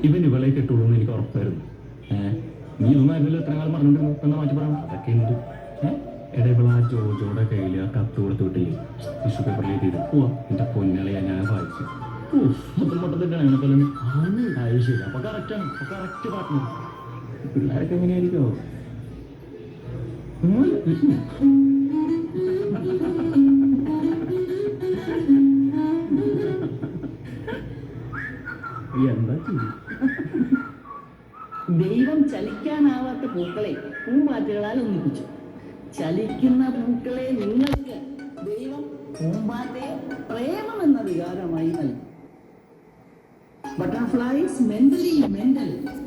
ഇവൻ ഇവളെ കിട്ടുള്ളൂ എന്ന് എനിക്ക് ഉറപ്പായിരുന്നു. നീ ഇതൊന്നും എത്ര കാലം പറഞ്ഞോണ്ടിരുന്നു എന്നാ മാറ്റി പറയണം. അതൊക്കെ ഉണ്ട്. എടാ ഇവളാ ജോജോയുടെ കയ്യിൽ ആ കത്ത് കൊടുത്തു വിട്ടില്ലേ, ടിഷ്യൂ പേപ്പറിൽ എഴുതിയത്. എന്റെ പൊന്നളിയാ ഞാൻ വായിച്ചു. മൊത്തത്തിട്ടാണ് അങ്ങനെ പോലെ അത് ശരി. അപ്പൊ കറക്റ്റാണ്, കറക്റ്റ് പാർട്ട്ണർ. പിള്ളേരൊക്കെ എങ്ങനെയായിരിക്കോ? എന്താ ദൈവം ചലിക്കാനാവാത്ത പൂക്കളെ പൂമ്പാറ്റകളാൽ ഒന്നിപ്പിച്ചു. ചലിക്കുന്ന പൂക്കളെ നിങ്ങൾക്ക് ദൈവം പൂമ്പാറ്റയെ പ്രേമം എന്ന വികാരമായി നൽകി. Butterflies mentally mental